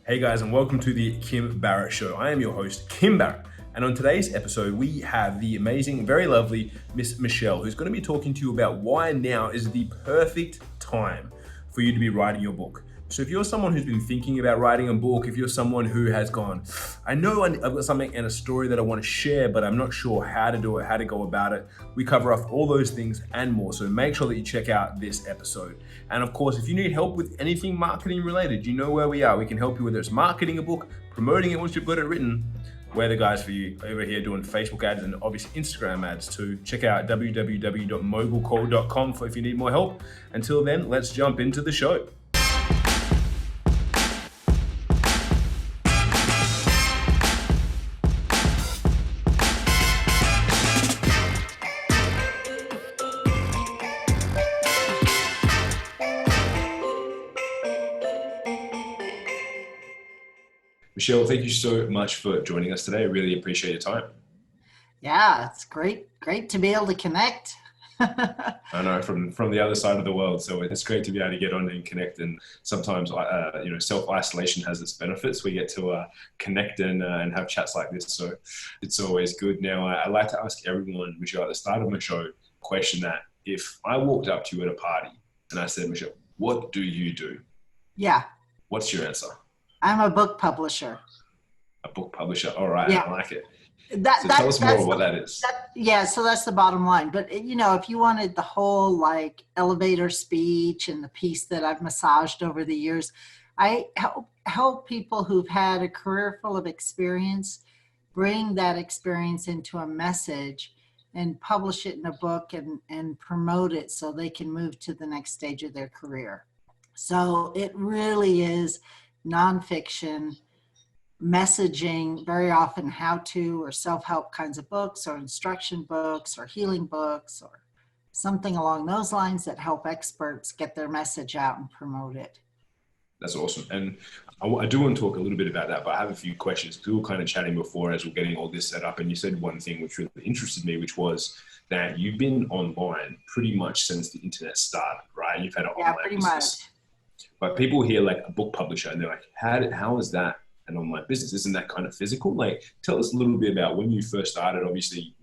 Hey guys, and welcome to the Kim Barrett Show. I am your host, Kim Barrett. And on today's episode, we have the amazing, very lovely Miss Michelle, who's going to be talking to you about why now is the perfect time for you to be writing your book. So if you're someone who's been thinking about writing a book, if you're someone who has gone, I know I've got something and a story that I want to share, but I'm not sure how to do it, how to go about it. We cover off all those things and more. So make sure that you check out this episode. And of course, if you need help with anything marketing related, you know where we are. We can help you whether it's marketing a book, promoting it once you've got it written. We're the guys for you over here doing Facebook ads and obviously Instagram ads too. Check out www.mogulcall.com if you need more help. Until then, let's jump into the show. Michelle, thank you so much for joining us today. I really appreciate your time. Yeah, it's great to be able to connect. I know from the other side of the world, so it's great to be able to get on and connect. And sometimes, self-isolation has its benefits. We get to connect and have chats like this, so it's always good. Now, I like to ask everyone, Michelle, at the start of my show, a question that if I walked up to you at a party and I said, Michelle, what do you do? Yeah. What's your answer? I'm a book publisher. A book publisher. All right. Yeah. I like it. Tell us more what that is. So that's the bottom line. But, if you wanted the whole elevator speech and the piece that I've massaged over the years, I help people who've had a career full of experience, bring that experience into a message and publish it in a book and promote it so they can move to the next stage of their career. So it really is nonfiction, messaging, very often how-to or self-help kinds of books or instruction books or healing books or something along those lines that help experts get their message out and promote it. That's awesome. And I do want to talk a little bit about that, but I have a few questions. We were kind of chatting before as we're getting all this set up, and you said one thing which really interested me, which was that you've been online pretty much since the internet started, right? You've had an online pretty business. Much. But people hear a book publisher and they're like, how is that an online business? Isn't that kind of physical? Tell us a little bit about when you first started, obviously,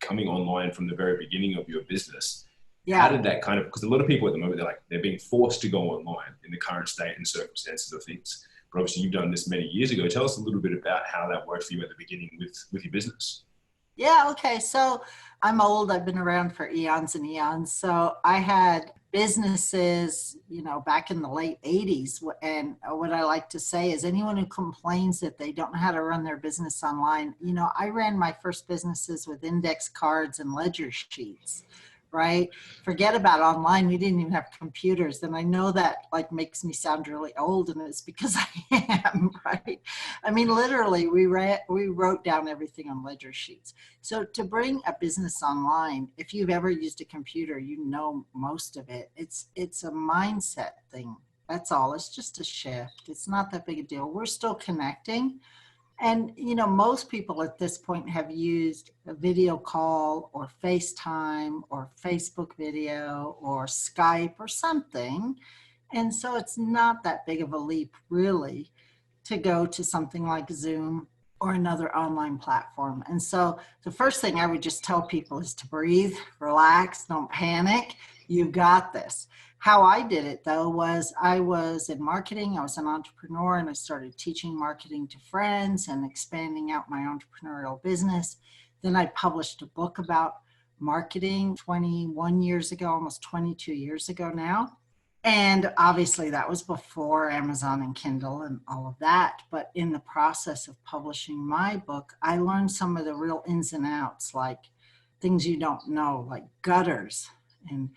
coming online from the very beginning of your business. Yeah. How did that because a lot of people at the moment, they're being forced to go online in the current state and circumstances of things. But obviously you've done this many years ago. Tell us a little bit about how that worked for you at the beginning with your business. Yeah, okay. So I'm old. I've been around for eons and eons. So I had businesses, back in the late 80s. And what I like to say is anyone who complains that they don't know how to run their business online, I ran my first businesses with index cards and ledger sheets, right? Forget about online. We didn't even have computers. And I know that makes me sound really old, and it's because I am, right? I mean, literally we wrote down everything on ledger sheets. So to bring a business online, if you've ever used a computer, most of it. It's a mindset thing. That's all. It's just a shift. It's not that big a deal. We're still connecting. And, most people at this point have used a video call or FaceTime or Facebook video or Skype or something. And so it's not that big of a leap, really, to go to something like Zoom or another online platform. And so the first thing I would just tell people is to breathe, relax, don't panic. You've got this. How I did it, though, was I was in marketing. I was an entrepreneur, and I started teaching marketing to friends and expanding out my entrepreneurial business. Then I published a book about marketing 21 years ago, almost 22 years ago now. And obviously that was before Amazon and Kindle and all of that. But in the process of publishing my book, I learned some of the real ins and outs, like things you don't know, like gutters and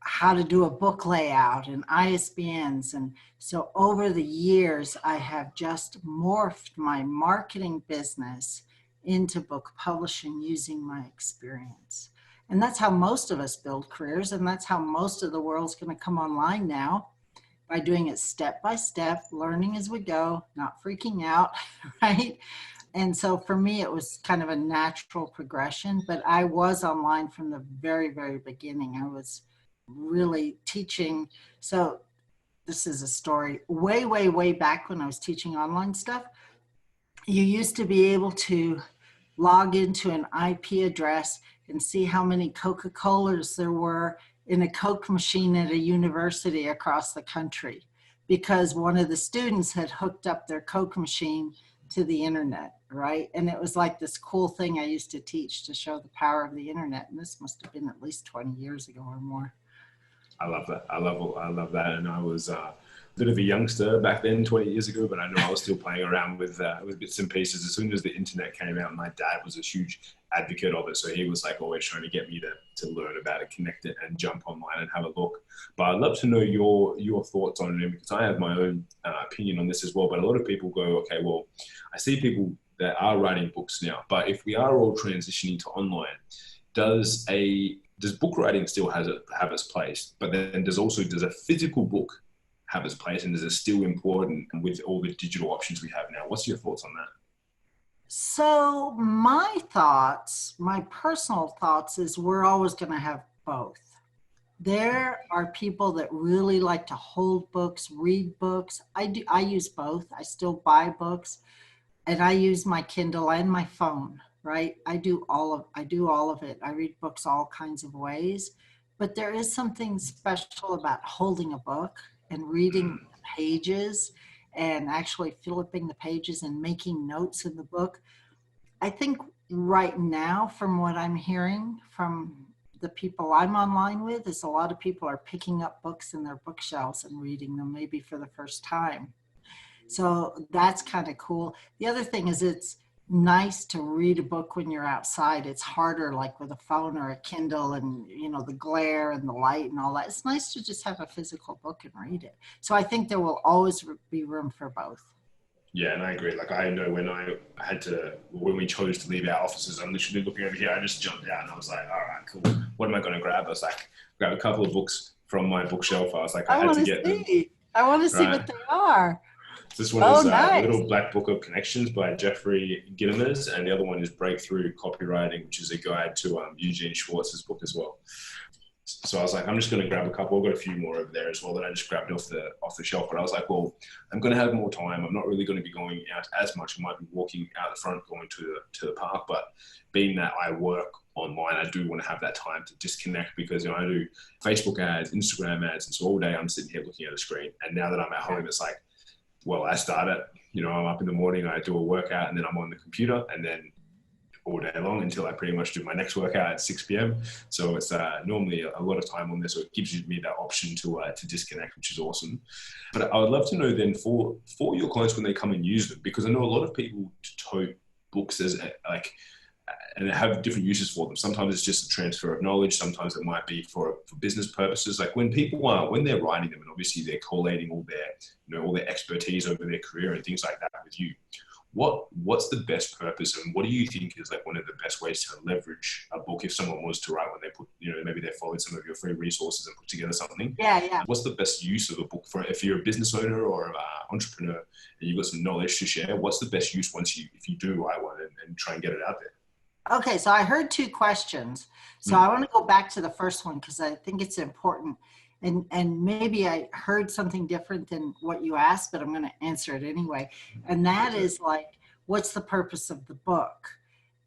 how to do a book layout and ISBNs. And so over the years, I have just morphed my marketing business into book publishing using my experience. And that's how most of us build careers. And that's how most of the world's going to come online now, by doing it step by step, learning as we go, not freaking out, right? And so for me, it was kind of a natural progression, but I was online from the very, very beginning. I was really teaching. So this is a story way, way, way back when I was teaching online stuff. You used to be able to log into an IP address and see how many Coca-Colas there were in a Coke machine at a university across the country, because one of the students had hooked up their Coke machine to the internet, right? And it was like this cool thing I used to teach to show the power of the internet. And this must have been at least 20 years ago or more. I love that. I love that. And I was a bit of a youngster back then, 20 years ago, but I know I was still playing around with bits and pieces. As soon as the internet came out, my dad was a huge advocate of it. So he was like always trying to get me to learn about it, connect it, and jump online and have a look. But I'd love to know your thoughts on it, because I have my own opinion on this as well. But a lot of people go, okay, well, I see people that are writing books now, but if we are all transitioning to online, does book writing still have its place? But then does a physical book have its place, and is it still important with all the digital options we have now? What's your thoughts on that? So my personal thoughts is we're always going to have both. There are people that really like to hold books, read books. I use both. I still buy books, and I use my Kindle and my phone, right? I do all of it. I read books all kinds of ways, but there is something special about holding a book and reading pages and actually flipping the pages and making notes in the book. I think right now, from what I'm hearing from the people I'm online with, is a lot of people are picking up books in their bookshelves and reading them maybe for the first time. So that's kind of cool. The other thing is it's nice to read a book when you're outside. It's harder like with a phone or a Kindle, and the glare and the light and all that. It's nice to just have a physical book and read it. So I think there will always be room for both. Yeah, and I agree. Like, I know when we chose to leave our offices, I'm literally looking over here, I just jumped out and I was like, all right, cool. What am I going to grab? I was like, grab a couple of books from my bookshelf. I was like, I had to get them. I want to see what they are. This one is nice. Little Black Book of Connections by Jeffrey Gittimers, and the other one is Breakthrough Copywriting, which is a guide to Eugene Schwartz's book as well. So I was like, I'm just going to grab a couple. I've got a few more over there as well that I just grabbed off the shelf. But I was like, well, I'm going to have more time. I'm not really going to be going out as much. I might be walking out the front, going to the park. But being that I work online, I do want to have that time to disconnect, because I do Facebook ads, Instagram ads, and so all day I'm sitting here looking at a screen. And now that I'm at home, it's like, well, I start at, I'm up in the morning, I do a workout, and then I'm on the computer, and then all day long until I pretty much do my next workout at 6 p.m. So it's normally a lot of time on there. So it gives me that option to disconnect, which is awesome. But I would love to know then for your clients when they come and use them, because I know a lot of people tote books as and have different uses for them. Sometimes it's just a transfer of knowledge. Sometimes it might be for business purposes. Like when they're writing them, and obviously they're collating all their expertise over their career and things like that with you. What's the best purpose, and what do you think is like one of the best ways to leverage a book if someone was to write, when they put, maybe they followed some of your free resources and put together something? Yeah. What's the best use of a book for if you're a business owner or an entrepreneur and you've got some knowledge to share? What's the best use if you do write one and try and get it out there? Okay, so I heard two questions. So I want to go back to the first one because I think it's important. And maybe I heard something different than what you asked, but I'm going to answer it anyway. And that is like, what's the purpose of the book?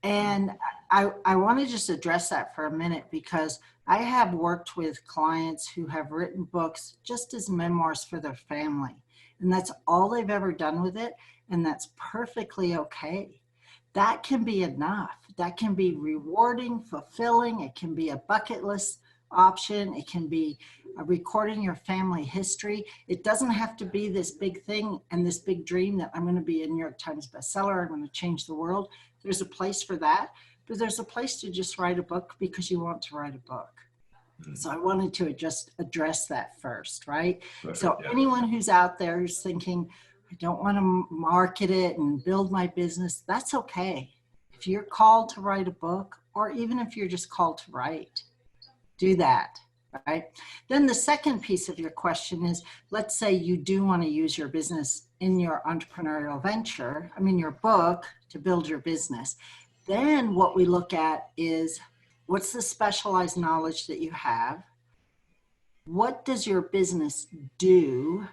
And I want to just address that for a minute, because I have worked with clients who have written books just as memoirs for their family. And that's all they've ever done with it. And that's perfectly okay. That can be enough. That can be rewarding, fulfilling. It can be a bucket list option. It can be recording your family history. It doesn't have to be this big thing and this big dream that I'm going to be a New York Times bestseller. I'm going to change the world. There's a place for that, but there's a place to just write a book because you want to write a book. So I wanted to just address that first, right? Perfect, so anyone who's out there who's thinking, I don't want to market it and build my business, that's okay. If you're called to write a book, or even if you're just called to write, do that, right? Then the second piece of your question is, let's say you do want to use your business in your entrepreneurial venture, your book, to build your business. Then what we look at is, what's the specialized knowledge that you have? what does your business do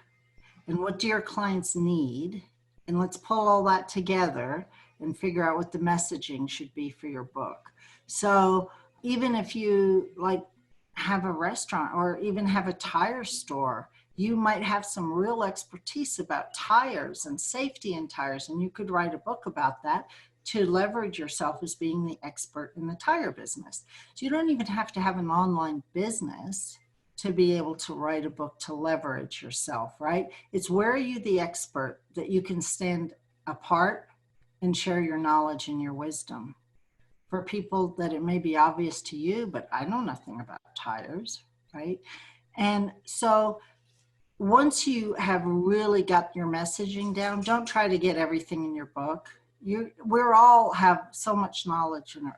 and what do your clients need? And let's pull all that together and figure out what the messaging should be for your book. So even if you like have a restaurant or even have a tire store, you might have some real expertise about tires and safety in tires, and you could write a book about that to leverage yourself as being the expert in the tire business. So you don't even have to have an online business to be able to write a book to leverage yourself, right? It's where are you the expert that you can stand apart and share your knowledge and your wisdom. For people that it may be obvious to you, but I know nothing about tires, right? And so once you have really got your messaging down, don't try to get everything in your book. We're all have so much knowledge and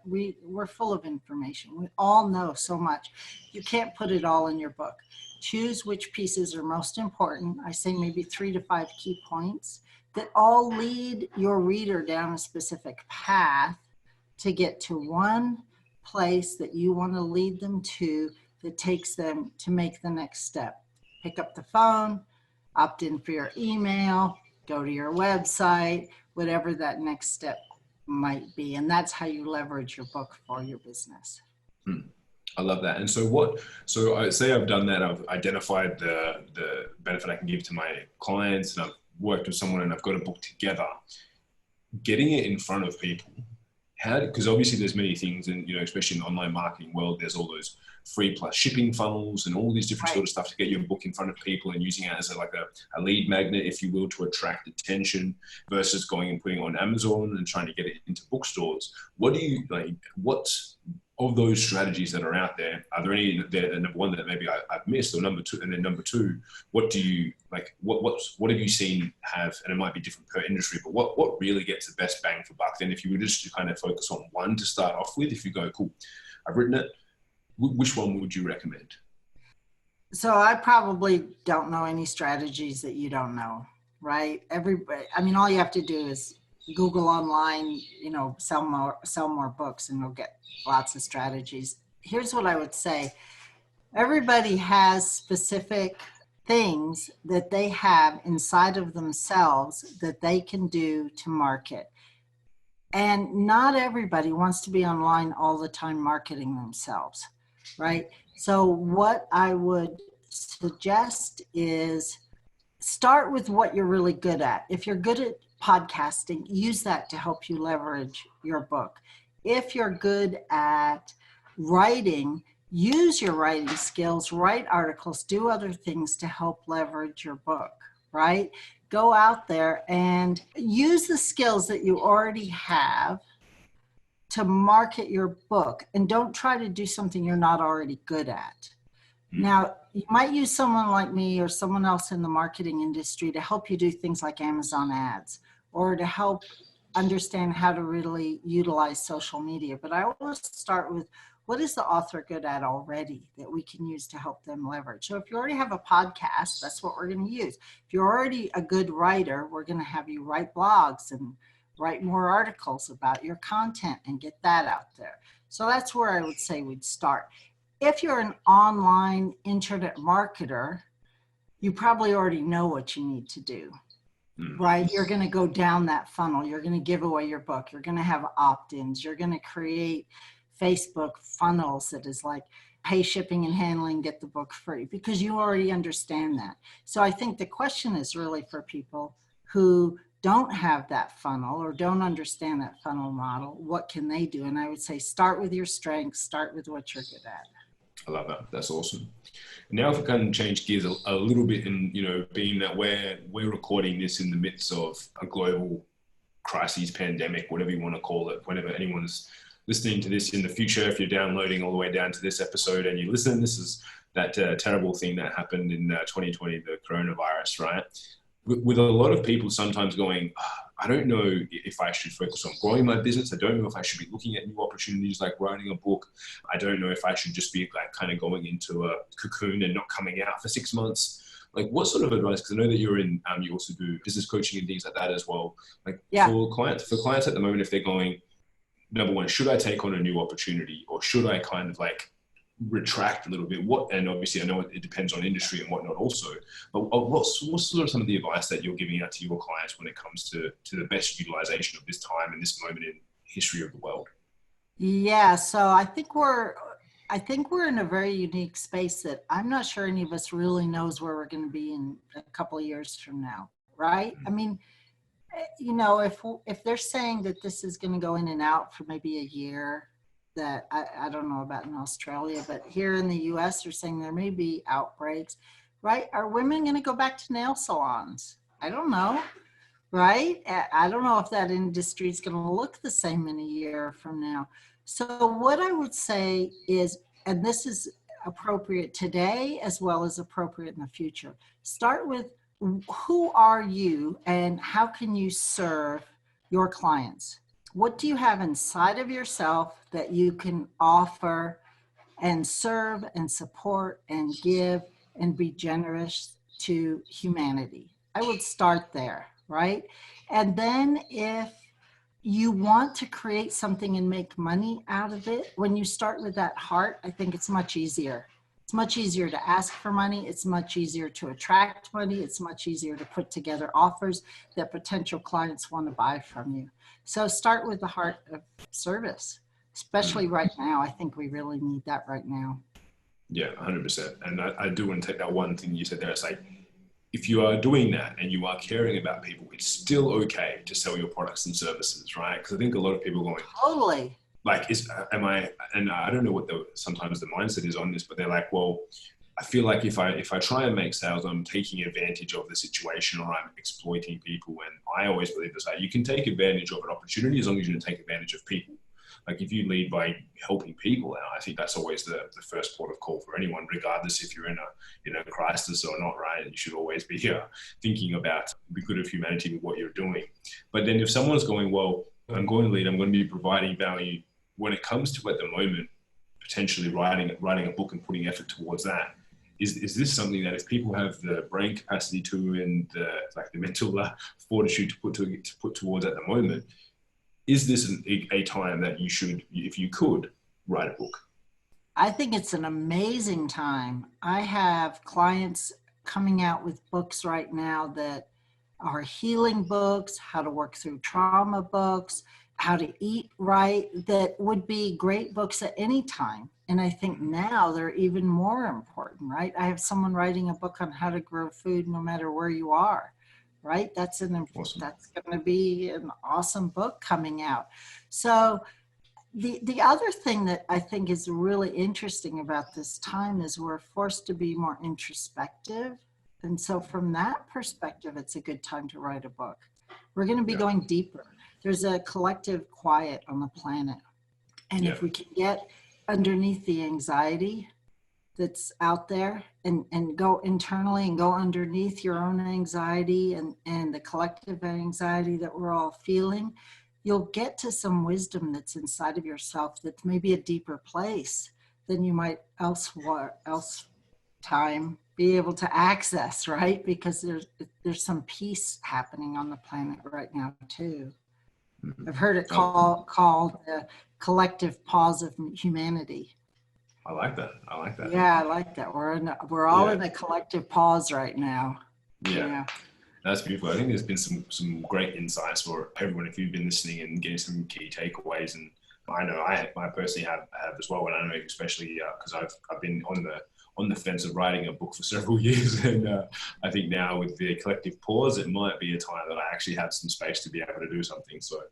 we're full of information. We all know so much. You can't put it all in your book. Choose which pieces are most important. I say maybe 3 to 5 key points that all lead your reader down a specific path to get to one place that you want to lead them to that takes them to make the next step. Pick up the phone, opt in for your email, go to your website, whatever that next step might be. And that's how you leverage your book for your business. I love that. And so I say I've done that. I've identified the benefit I can give to my clients, and I've worked with someone and I've got a book together. Getting it in front of people, because obviously there's many things, and especially in the online marketing world, there's all those free plus shipping funnels and all these different sort of stuff to get your book in front of people and using it as a lead magnet, if you will, to attract attention versus going and putting it on Amazon and trying to get it into bookstores. What do you like? What of those strategies that are out there, are there any there? Number one, that maybe I've missed, or number two, and then number two, what do you like? What have you seen have, and it might be different per industry, but what really gets the best bang for buck? Then if you were just to kind of focus on one to start off with, if you go, cool, I've written it, which one would you recommend? So I probably don't know any strategies that you don't know, right? Everybody, I mean, all you have to do is Google online, sell more books, and you'll get lots of strategies. Here's what I would say. Everybody has specific things that they have inside of themselves that they can do to market. And not everybody wants to be online all the time marketing themselves, right? So what I would suggest is start with what you're really good at. If you're good at podcasting, use that to help you leverage your book. If you're good at writing, use your writing skills, write articles, do other things to help leverage your book, right? Go out there and use the skills that you already have to market your book, and don't try to do something you're not already good at. Now, you might use someone like me or someone else in the marketing industry to help you do things like Amazon ads, or to help understand how to really utilize social media. But I always start with, what is the author good at already that we can use to help them leverage? So if you already have a podcast, that's what we're going to use. If you're already a good writer, we're going to have you write blogs and write more articles about your content and get that out there. So that's where I would say we'd start. If you're an online internet marketer, you probably already know what you need to do, right? You're going to go down that funnel. You're going to give away your book. You're going to have opt-ins. You're going to create Facebook funnels that is like, pay shipping and handling, get the book free, because you already understand that. So I think the question is really for people who don't have that funnel or don't understand that funnel model, what can they do? And I would say start with your strengths, start with what you're good at. I love that. That's awesome. Now, if we can change gears a little bit, and being that we're recording this in the midst of a global crisis, pandemic, whatever you want to call it, whenever anyone's listening to this in the future, if you're downloading all the way down to this episode and you listen, this is that terrible thing that happened in 2020, the coronavirus, right? With a lot of people sometimes going, I don't know if I should focus on growing my business. I don't know if I should be looking at new opportunities like writing a book. I don't know if I should just be like kind of going into a cocoon and not coming out for 6 months. Like, what sort of advice? Because I know that you're in, you also do business coaching and things like that as well. Like, for clients at the moment, if they're going, number one, should I take on a new opportunity, or should I kind of like retract a little bit, and obviously I know it depends on industry and whatnot also, but what's sort of some of the advice that you're giving out to your clients when it comes to the best utilization of this time and this moment in history of the world? Yeah, so I think we're in a very unique space that I'm not sure any of us really knows where we're going to be in a couple of years from now, right? I mean, if they're saying that this is going to go in and out for maybe a year, that I don't know about in Australia, but here in the US, they're saying there may be outbreaks, right? Are women going to go back to nail salons? I don't know, right? I don't know if that industry is going to look the same in a year from now. So what I would say is, and this is appropriate today as well as appropriate in the future, start with who are you and how can you serve your clients? What do you have inside of yourself that you can offer and serve and support and give and be generous to humanity? I would start there, right? And then if you want to create something and make money out of it, when you start with that heart, I think it's much easier. It's much easier to ask for money. It's much easier to attract money. It's much easier to put together offers that potential clients want to buy from you. So start with the heart of service, especially right now. I think we really need that right now. Yeah, 100%. And I do want to take that one thing you said there. It's like, if you are doing that and you are caring about people, it's still okay to sell your products and services, right? Because I think a lot of people are going, Totally. like, and I don't know what sometimes the mindset is on this, but they're like, well, I feel like if I try and make sales, I'm taking advantage of the situation or I'm exploiting people. And I always believe this, like, you can take advantage of an opportunity as long as you don't take advantage of people. Like, if you lead by helping people out, I think that's always the first port of call for anyone, regardless if you're in a crisis or not, right? You should always be thinking about the good of humanity with what you're doing. But then if someone's going, well, I'm going to lead, I'm going to be providing value, when it comes to, at the moment, potentially writing a book and putting effort towards that, is this something that if people have the brain capacity to and the mental fortitude to put towards at the moment, is this a time that you should, if you could, write a book? I think it's an amazing time. I have clients coming out with books right now that are healing books, how to work through trauma books, how to eat right, that would be great books at any time. And I think now they're even more important, right? I have someone writing a book on how to grow food no matter where you are, right? Awesome. That's going to be an awesome book coming out. So the other thing that I think is really interesting about this time is we're forced to be more introspective. And so from that perspective, it's a good time to write a book. We're going to be going deeper. There's a collective quiet on the planet. And if we can get underneath the anxiety that's out there and go internally and go underneath your own anxiety and the collective anxiety that we're all feeling, you'll get to some wisdom that's inside of yourself that's maybe a deeper place than you might else time be able to access, right? Because there's some peace happening on the planet right now too. I've heard it called the collective pause of humanity. I like that. Yeah, I like that. We're all in a collective pause right now. Yeah. That's beautiful. I think there's been some great insights for everyone if you've been listening and getting some key takeaways. And I know I personally have as well, and I know especially because I've been on the fence of writing a book for several years, and I think now with the collective pause, it might be a time that I actually have some space to be able to do something. So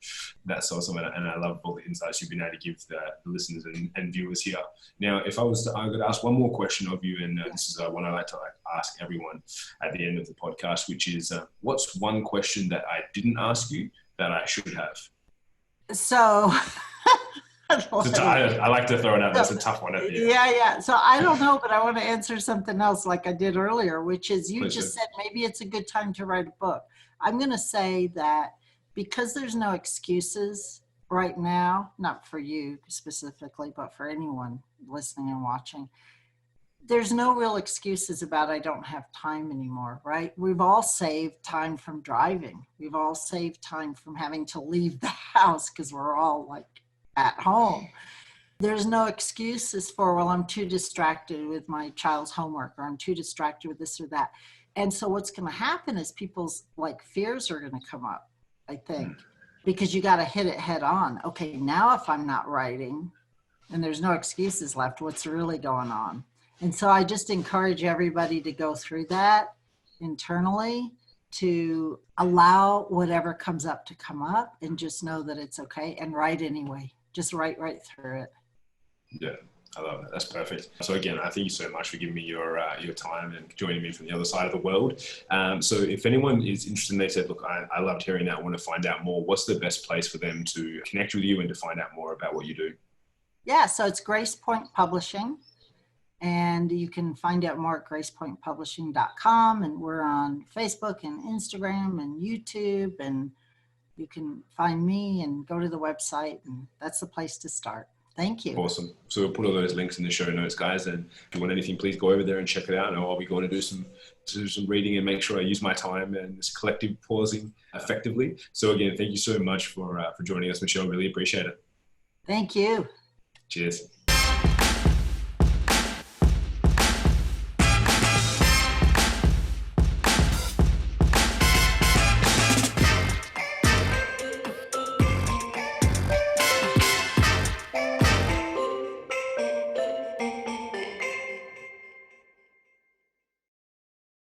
that's awesome, and I love all the insights you've been able to give the listeners and viewers here. Now, if I could ask one more question of you, and this is one I like to ask everyone at the end of the podcast, which is, what's one question that I didn't ask you that I should have? So I like to throw it out. That's a tough one at the end. Yeah. So I don't know, but I want to answer something else like I did earlier, which is you just said maybe it's a good time to write a book. I'm going to say that because there's no excuses right now, not for you specifically, but for anyone listening and watching, there's no real excuses about I don't have time anymore, right? We've all saved time from driving. We've all saved time from having to leave the house because we're all like at home. There's no excuses for, well, I'm too distracted with my child's homework, or I'm too distracted with this or that. And so what's going to happen is people's like fears are going to come up, I think, because you got to hit it head on. Okay, now if I'm not writing and there's no excuses left, what's really going on? And so I just encourage everybody to go through that internally, to allow whatever comes up to come up and just know that it's okay, and write anyway. Just write right through it. Yeah, I love it. That's perfect. So again, I thank you so much for giving me your time and joining me from the other side of the world. So if anyone is interested and they said, look, I loved hearing that, I want to find out more, what's the best place for them to connect with you and to find out more about what you do? Yeah, so it's GracePoint Publishing. And you can find out more at gracepointpublishing.com. And we're on Facebook and Instagram and YouTube. And you can find me and go to the website. And that's the place to start. Thank you. Awesome. So we'll put all those links in the show notes, guys. And if you want anything, please go over there and check it out. And I'll be going to do some reading and make sure I use my time and this collective pausing effectively. So again, thank you so much for joining us, Michelle. Really appreciate it. Thank you. Cheers.